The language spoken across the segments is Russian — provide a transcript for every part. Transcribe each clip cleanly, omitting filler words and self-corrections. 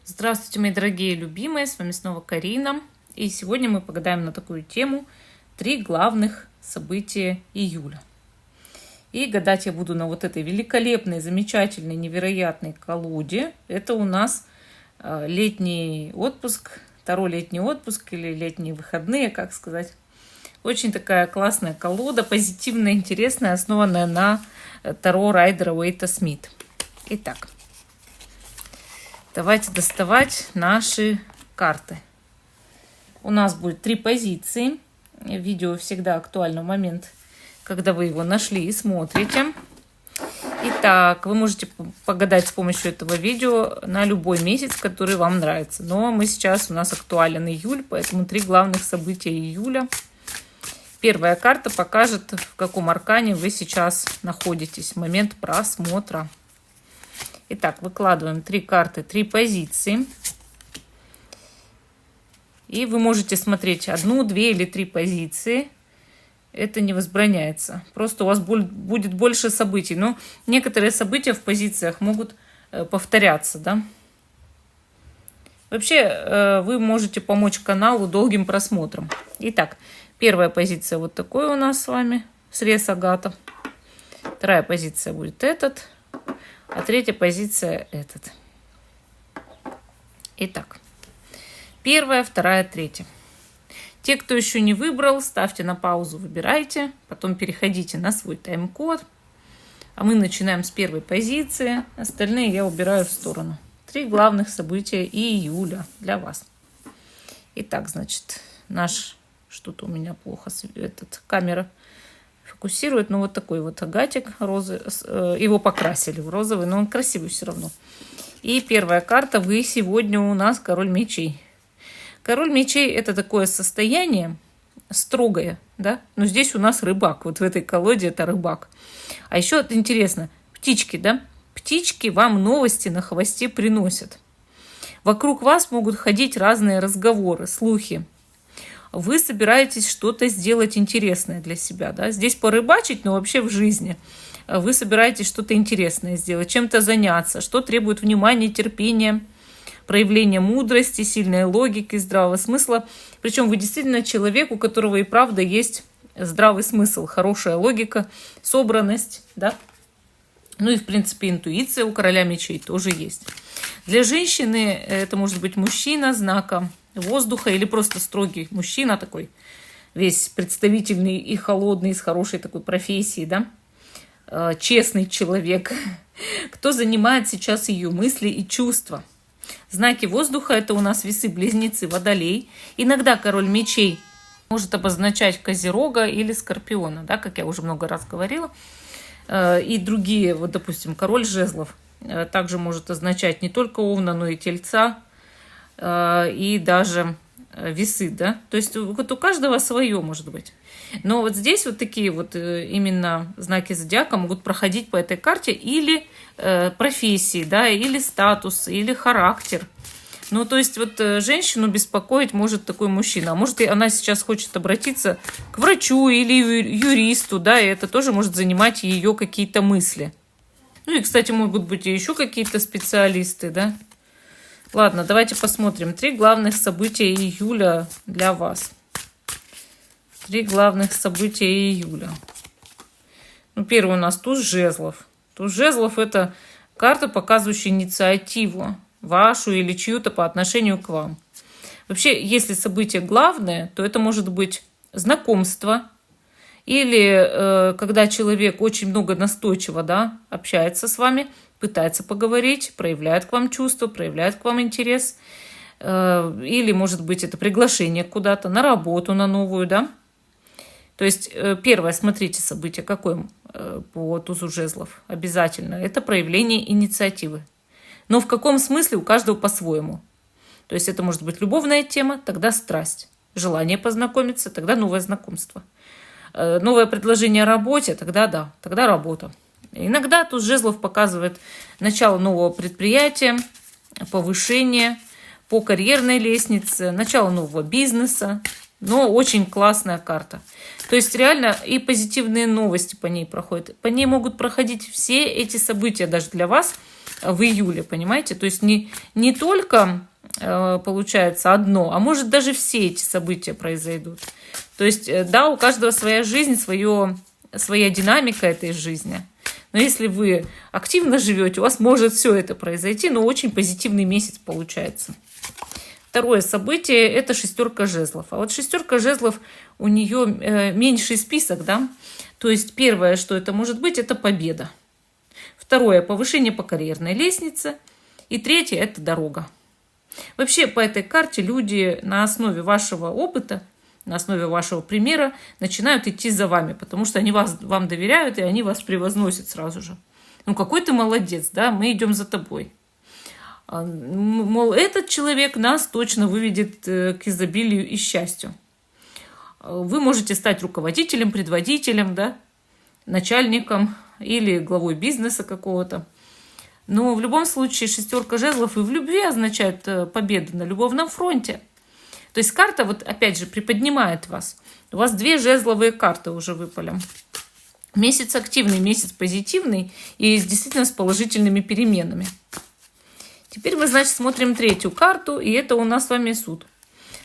Здравствуйте, мои дорогие любимые, с вами снова Карина. И сегодня мы погадаем на такую тему: 3 главных события июля. И гадать я буду на вот этой великолепной, замечательной, невероятной колоде. Это у нас летний отпуск, второй летний отпуск или летние выходные, как сказать. Очень такая классная колода, позитивная, интересная, основанная на Таро Райдера Уэйта Смит. Итак, давайте доставать наши карты. У нас будет 3 позиции. Видео всегда актуально в момент, когда вы его нашли и смотрите. Итак, вы можете погадать с помощью этого видео на любой месяц, который вам нравится. Но у нас актуален июль, поэтому 3 главных события июля. Первая карта покажет, в каком аркане вы сейчас находитесь в момент просмотра. Итак, выкладываем 3 карты, 3 позиции. И вы можете смотреть 1, 2 или 3 позиции. Это не возбраняется. Просто у вас будет больше событий. Но некоторые события в позициях могут повторяться, да? Вообще, вы можете помочь каналу долгим просмотром. Итак, первая позиция вот такой у нас с вами. Срез агата. Вторая позиция будет этот. А третья позиция этот. Итак, первая, вторая, третья. Те, кто еще не выбрал, ставьте на паузу, выбирайте. Потом переходите на свой тайм-код. А мы начинаем с первой позиции. Остальные я убираю в сторону. 3 главных события июля для вас. Итак, значит, что-то у меня плохо, камера фокусирует, но вот такой вот агатик розы, его покрасили в розовый, но он красивый все равно. И первая карта, вы сегодня у нас король мечей. Король мечей — это такое состояние строгое, да, но здесь у нас рыбак, вот в этой колоде это рыбак. А еще это интересно, птички, да, птички вам новости на хвосте приносят. Вокруг вас могут ходить разные разговоры, слухи. Вы собираетесь что-то сделать интересное для себя, да? Здесь порыбачить, но вообще в жизни. Вы собираетесь что-то интересное сделать, чем-то заняться, что требует внимания, терпения, проявления мудрости, сильной логики, здравого смысла. Причем вы действительно человек, у которого и правда есть здравый смысл, хорошая логика, собранность, да? Ну и, в принципе, интуиция у короля мечей тоже есть. Для женщины это может быть мужчина знака воздуха или просто строгий мужчина такой, весь представительный и холодный, с хорошей такой профессией, да, честный человек, кто занимает сейчас ее мысли и чувства. Знаки воздуха — это у нас весы, близнецы, водолей. Иногда король мечей может обозначать козерога или скорпиона, да, как я уже много раз говорила. И другие, вот, допустим, король жезлов также может означать не только овна, но и тельца, и даже весы, да, то есть вот у каждого свое может быть. Но вот здесь вот такие вот именно знаки зодиака могут проходить по этой карте или профессии, да, или статус, или характер. Ну, то есть вот женщину беспокоить может такой мужчина. А может, она сейчас хочет обратиться к врачу или юристу, да, и это тоже может занимать ее какие-то мысли. Ну и, кстати, могут быть и еще какие-то специалисты, да. Ладно, давайте посмотрим. 3 главных события июля для вас. 3 главных события июля. Ну, первый у нас туз жезлов. Туз жезлов — это карта, показывающая инициативу вашу или чью-то по отношению к вам. Вообще, если событие главное, то это может быть знакомство или когда человек очень много настойчиво, да, общается с вами, пытается поговорить, проявляет к вам чувства, проявляет к вам интерес. Или, может быть, это приглашение куда-то, на работу, на новую, да. То есть, первое, смотрите, событие какое по тузу жезлов обязательно. Это проявление инициативы. Но в каком смысле у каждого по-своему. То есть, это может быть любовная тема, тогда страсть. Желание познакомиться, тогда новое знакомство. Новое предложение о работе, тогда да, тогда работа. Иногда туз жезлов показывает начало нового предприятия, повышение по карьерной лестнице, начало нового бизнеса. Но очень классная карта. То есть реально и позитивные новости по ней проходят. По ней могут проходить все эти события даже для вас. в июле, понимаете? То есть не только получается одно, а может даже все эти события произойдут. То есть, да, у каждого своя жизнь, своя динамика этой жизни. Но если вы активно живете, у вас может все это произойти, но очень позитивный месяц получается. Второе событие – это шестерка жезлов. А вот шестерка жезлов, у нее меньший список, да? То есть первое, что это может быть, это победа. Второе – повышение по карьерной лестнице. И третье – это дорога. Вообще по этой карте люди на основе вашего опыта, на основе вашего примера начинают идти за вами, потому что они вам доверяют, и они вас превозносят сразу же. Ну, какой ты молодец, да, мы идем за тобой. Мол, этот человек нас точно выведет к изобилию и счастью. Вы можете стать руководителем, предводителем, да, начальником или главой бизнеса какого-то. Но в любом случае шестерка жезлов и в любви означает победу на любовном фронте. То есть карта, вот опять же, приподнимает вас. У вас 2 жезловые карты уже выпали. Месяц активный, месяц позитивный и действительно с положительными переменами. Теперь мы, значит, смотрим 3-ю карту, и это у нас с вами суд.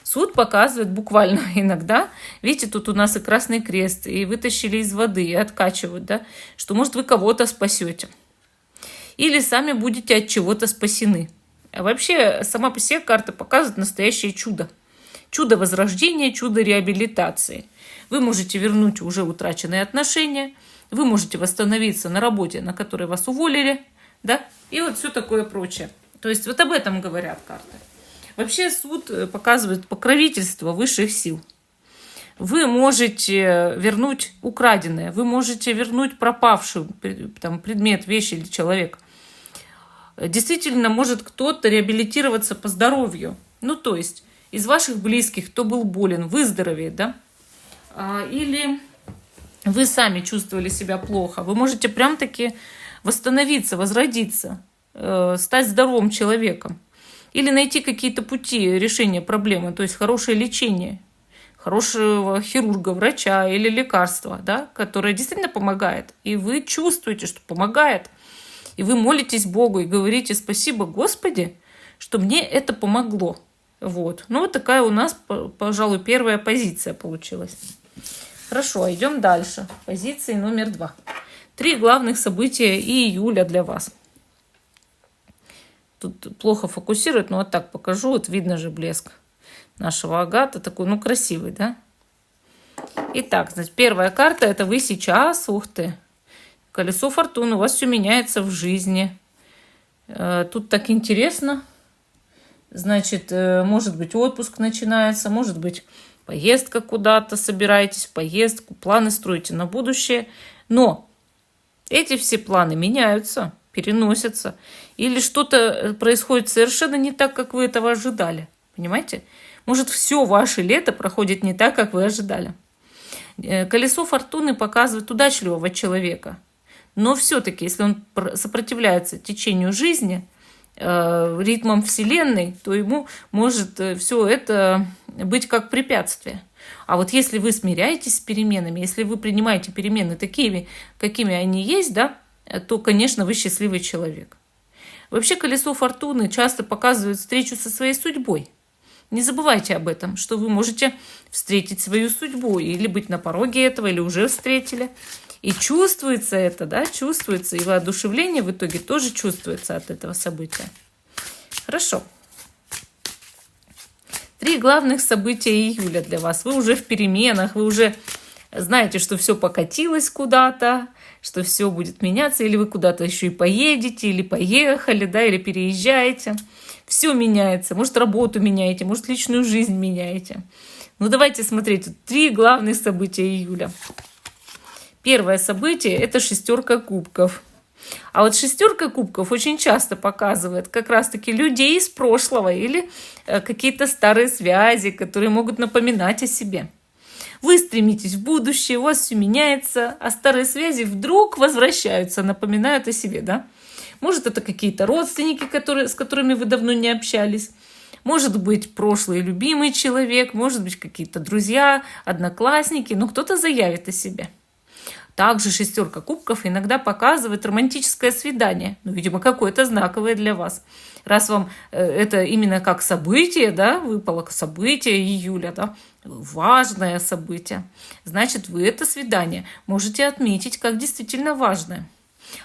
Суд показывает буквально иногда, видите, тут у нас и красный крест, и вытащили из воды, и откачивают, да, что, может, вы кого-то спасете. Или сами будете от чего-то спасены. А вообще, сама по себе карта показывает настоящее чудо. Чудо возрождения, чудо реабилитации. Вы можете вернуть уже утраченные отношения, вы можете восстановиться на работе, на которой вас уволили, да, и вот все такое прочее. То есть вот об этом говорят карты. Вообще суд показывает покровительство высших сил. Вы можете вернуть украденное, вы можете вернуть пропавший там, предмет, вещь или человек. Действительно, может кто-то реабилитироваться по здоровью. Ну, то есть из ваших близких, кто был болен, выздороветь, да? Или вы сами чувствовали себя плохо. Вы можете прям-таки восстановиться, возродиться, стать здоровым человеком. Или найти какие-то пути решения проблемы, то есть хорошее лечение, хорошего хирурга, врача или лекарства, да, которое действительно помогает. И вы чувствуете, что помогает. И вы молитесь Богу и говорите: спасибо, Господи, что мне это помогло. Вот. Ну, вот такая у нас, пожалуй, первая позиция получилась. Хорошо, идем дальше. Позиции номер 2. 3 главных события июля для вас. Тут плохо фокусирует, но вот так покажу. Вот видно же блеск нашего агата. Такой, ну, красивый, да? Итак, значит, первая карта – это вы сейчас. Ух ты! Колесо фортуны. У вас все меняется в жизни. Тут так интересно. Значит, может быть, отпуск начинается, может быть, поездка куда-то, собираетесь в поездку, планы строите на будущее. Но эти все планы меняются, переносятся. Или что-то происходит совершенно не так, как вы этого ожидали. Понимаете? Может, все ваше лето проходит не так, как вы ожидали. Колесо фортуны показывает удачливого человека. Но все-таки, если он сопротивляется течению жизни, ритмом Вселенной, то ему может все это быть как препятствие. А вот если вы смиряетесь с переменами, если вы принимаете перемены такими, какими они есть, да, то, конечно, вы счастливый человек. Вообще, колесо фортуны часто показывает встречу со своей судьбой. Не забывайте об этом, что вы можете встретить свою судьбу или быть на пороге этого, или уже встретили. И чувствуется это, да, чувствуется. И воодушевление в итоге тоже чувствуется от этого события. Хорошо. 3 главных события июля для вас. Вы уже в переменах, вы уже знаете, что все покатилось куда-то, что все будет меняться, или вы куда-то еще и поедете, или поехали, да, или переезжаете. Все меняется. Может, работу меняете, может, личную жизнь меняете. Ну, давайте смотреть. 3 главных события июля. Первое событие – это 6 кубков. А вот 6 кубков очень часто показывает как раз-таки людей из прошлого или какие-то старые связи, которые могут напоминать о себе. Вы стремитесь в будущее, у вас все меняется, а старые связи вдруг возвращаются, напоминают о себе, да? Может, это какие-то родственники, с которыми вы давно не общались. Может быть, прошлый любимый человек, может быть, какие-то друзья, одноклассники, но кто-то заявит о себе. Также шестерка кубков иногда показывает романтическое свидание. Ну, видимо, какое-то знаковое для вас. Раз вам это именно как событие, да, выпало событие июля, да, важное событие, значит, вы это свидание можете отметить как действительно важное.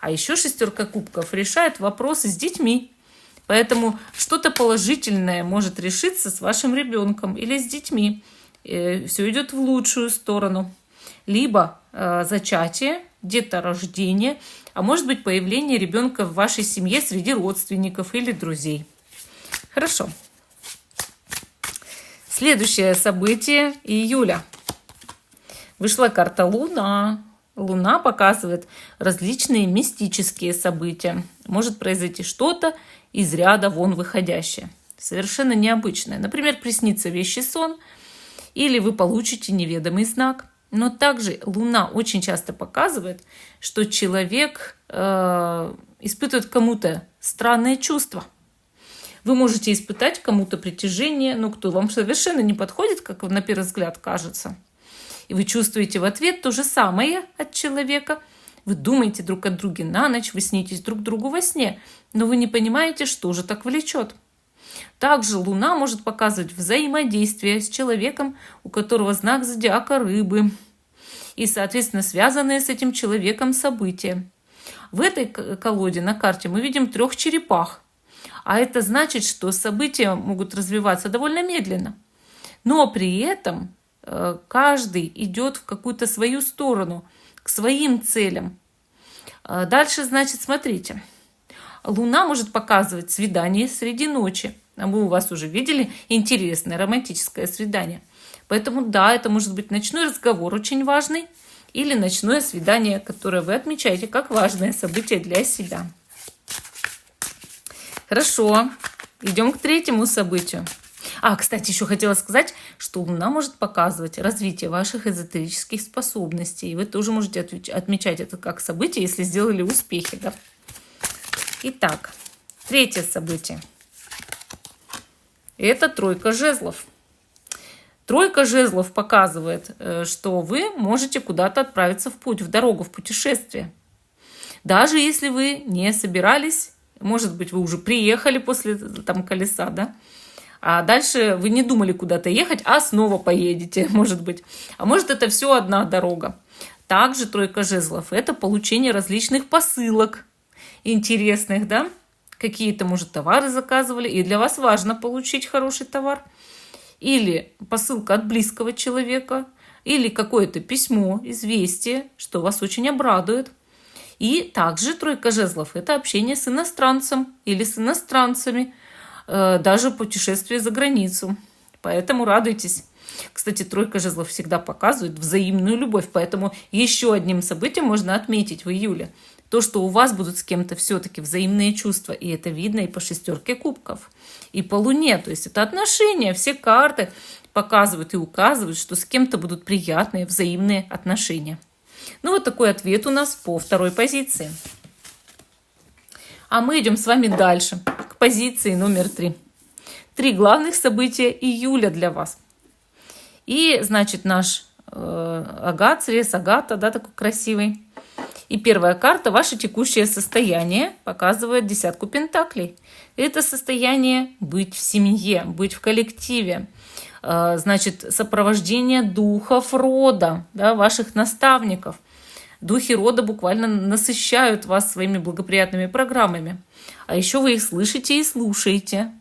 А еще шестерка кубков решает вопросы с детьми. Поэтому что-то положительное может решиться с вашим ребенком или с детьми. Все идет в лучшую сторону. Либо зачатие, деторождение, а может быть появление ребенка в вашей семье среди родственников или друзей. Хорошо. Следующее событие июля. Вышла карта Луна. Луна показывает различные мистические события. Может произойти что-то из ряда вон выходящее. Совершенно необычное. Например, приснится вещий сон, или вы получите неведомый знак. Но также Луна очень часто показывает, что человек испытывает к кому-то странные чувства. Вы можете испытать кому-то притяжение, но кто вам совершенно не подходит, как на первый взгляд кажется. И вы чувствуете в ответ то же самое от человека. Вы думаете друг о друге на ночь, вы снитесь друг другу во сне, но вы не понимаете, что же так влечет. Также Луна может показывать взаимодействие с человеком, у которого знак зодиака Рыбы, и, соответственно, связанные с этим человеком события. В этой колоде на карте мы видим 3 черепах, а это значит, что события могут развиваться довольно медленно, но при этом каждый идет в какую-то свою сторону, к своим целям. Дальше, значит, смотрите. Луна может показывать свидание среди ночи. А мы у вас уже видели интересное романтическое свидание. Поэтому да, это может быть ночной разговор очень важный или ночное свидание, которое вы отмечаете как важное событие для себя. Хорошо, идем к 3-му событию. Кстати, еще хотела сказать, что Луна может показывать развитие ваших эзотерических способностей. И вы тоже можете отмечать это как событие, если сделали успехи. Да? Итак, 3-е событие. Это 3 жезлов. 3 жезлов показывает, что вы можете куда-то отправиться в путь, в дорогу, в путешествие. Даже если вы не собирались, может быть, вы уже приехали после колеса, да? А дальше вы не думали куда-то ехать, а снова поедете, может быть. А может, это все одна дорога. Также 3 жезлов – это получение различных посылок интересных, да? Какие-то, может, товары заказывали, и для вас важно получить хороший товар. Или посылка от близкого человека, или какое-то письмо, известие, что вас очень обрадует. И также 3 жезлов – это общение с иностранцем или с иностранцами, даже путешествие за границу. Поэтому радуйтесь. Кстати, 3 жезлов всегда показывает взаимную любовь, поэтому еще одним событием можно отметить в июле то, что у вас будут с кем-то все-таки взаимные чувства, и это видно и по 6 кубков, и по Луне, то есть это отношения, все карты показывают и указывают, что с кем-то будут приятные взаимные отношения. Ну вот такой ответ у нас по 2 позиции. А мы идем с вами дальше, к позиции номер 3. 3 главных события июля для вас. И, значит, наш агат, срез агата, да, такой красивый. И первая карта – ваше текущее состояние, показывает 10 пентаклей. Это состояние быть в семье, быть в коллективе. Значит, сопровождение духов рода, да, ваших наставников. Духи рода буквально насыщают вас своими благоприятными программами. А еще вы их слышите и слушаете.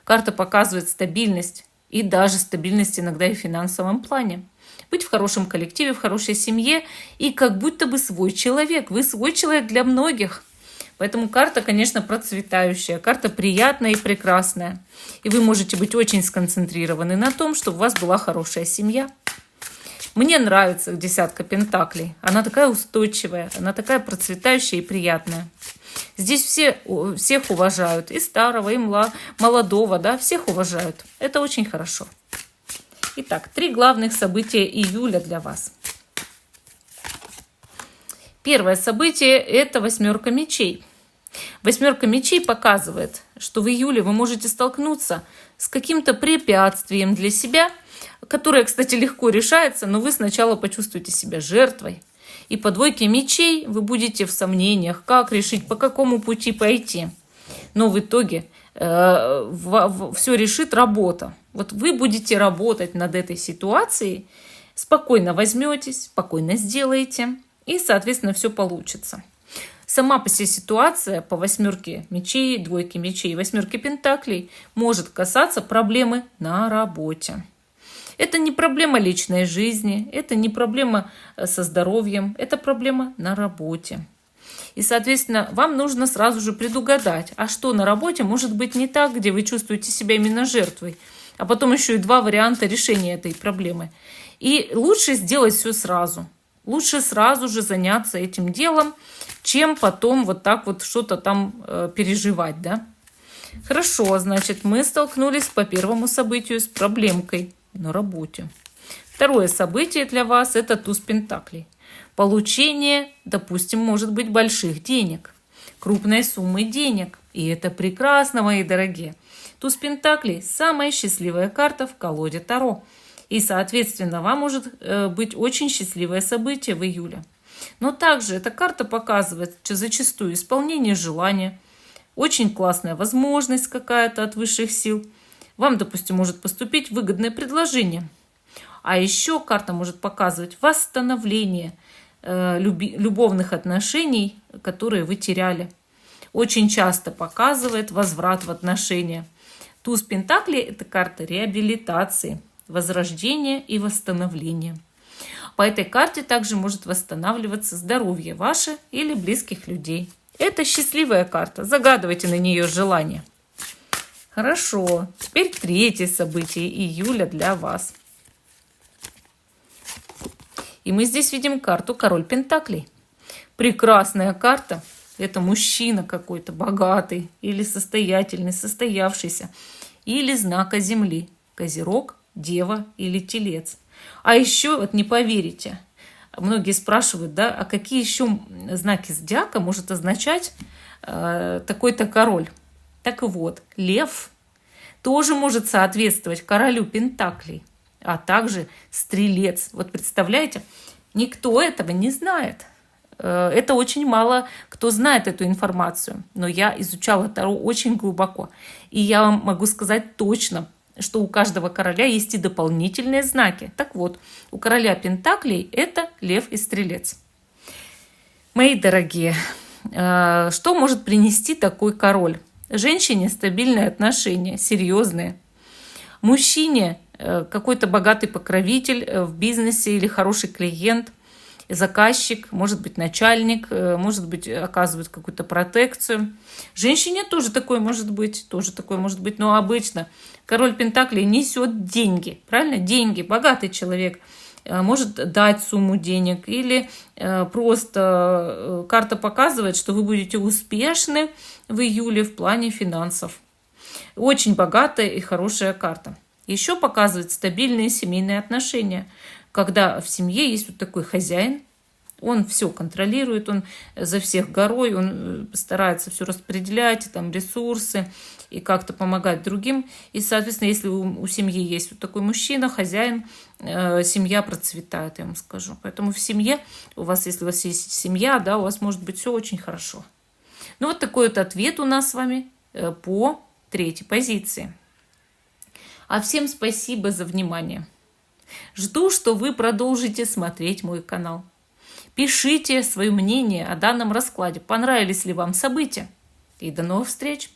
Карта показывает стабильность. И даже стабильность иногда и в финансовом плане. Быть в хорошем коллективе, в хорошей семье и как будто бы свой человек. Вы свой человек для многих. Поэтому карта, конечно, процветающая, карта приятная и прекрасная. И вы можете быть очень сконцентрированы на том, чтобы у вас была хорошая семья. Мне нравится 10 пентаклей. Она такая устойчивая, она такая процветающая и приятная. Здесь всех уважают, и старого, и молодого, да, всех уважают. Это очень хорошо. Итак, 3 главных события июля для вас. Первое событие – это 8 мечей. 8 мечей показывает, что в июле вы можете столкнуться с каким-то препятствием для себя, которое, кстати, легко решается, но вы сначала почувствуете себя жертвой. И по двойке мечей вы будете в сомнениях, как решить, по какому пути пойти. Но в итоге все решит работа. Вот вы будете работать над этой ситуацией, спокойно возьметесь, спокойно сделаете, и, соответственно, все получится. Сама по себе ситуация по восьмерке мечей, двойке мечей и восьмерке пентаклей может касаться проблемы на работе. Это не проблема личной жизни, это не проблема со здоровьем, это проблема на работе. И, соответственно, вам нужно сразу же предугадать, а что на работе может быть не так, где вы чувствуете себя именно жертвой, а потом еще и два варианта решения этой проблемы. И лучше сделать все сразу. Лучше сразу же заняться этим делом, чем потом вот так вот что-то там переживать, да? Хорошо, значит, мы столкнулись по первому событию с проблемкой на работе. Второе событие для вас – это туз пентаклей. Получение, допустим, может быть больших денег, крупной суммы денег. И это прекрасно, мои дорогие. Туз пентаклей – самая счастливая карта в колоде Таро. И, соответственно, вам может быть очень счастливое событие в июле. Но также эта карта показывает зачастую исполнение желания, очень классная возможность какая-то от высших сил. Вам, допустим, может поступить выгодное предложение. А еще карта может показывать восстановление любовных отношений, которые вы теряли. Очень часто показывает возврат в отношения. Туз пентаклей – это карта реабилитации, возрождения и восстановления. По этой карте также может восстанавливаться здоровье ваше или близких людей. Это счастливая карта. Загадывайте на нее желание. Хорошо. Теперь третье событие июля для вас. И мы здесь видим карту Король Пентаклей. Прекрасная карта. Это мужчина какой-то богатый или состоятельный, состоявшийся. Или знака Земли. Козерог, Дева или Телец. А еще, вот не поверите, многие спрашивают, да, а какие еще знаки зодиака может означать такой-то король? Так вот, Лев тоже может соответствовать королю Пентаклей, а также Стрелец. Вот представляете, никто этого не знает. Это очень мало кто знает эту информацию, но я изучала Таро очень глубоко. И я вам могу сказать точно, что у каждого короля есть и дополнительные знаки. Так вот, у короля Пентаклей это Лев и Стрелец. Мои дорогие, что может принести такой король? Женщине стабильные отношения, серьезные. Мужчине какой-то богатый покровитель в бизнесе или хороший клиент, заказчик, может быть, начальник, может быть, оказывает какую-то протекцию. Женщине тоже такое может быть, но обычно король Пентаклей несет деньги, правильно? Деньги, богатый человек может дать сумму денег или просто карта показывает, что вы будете успешны в июле в плане финансов. Очень богатая и хорошая карта. Еще показывает стабильные семейные отношения, когда в семье есть вот такой хозяин, он все контролирует, он за всех горой, он старается все распределять, там, ресурсы и как-то помогать другим. И, соответственно, если у семьи есть вот такой мужчина, хозяин, семья процветает, я вам скажу. Поэтому в семье, если у вас есть семья, да, у вас может быть все очень хорошо. Ну, вот такой вот ответ у нас с вами по третьей позиции. А всем спасибо за внимание. Жду, что вы продолжите смотреть мой канал. Пишите свое мнение о данном раскладе, понравились ли вам события. И до новых встреч!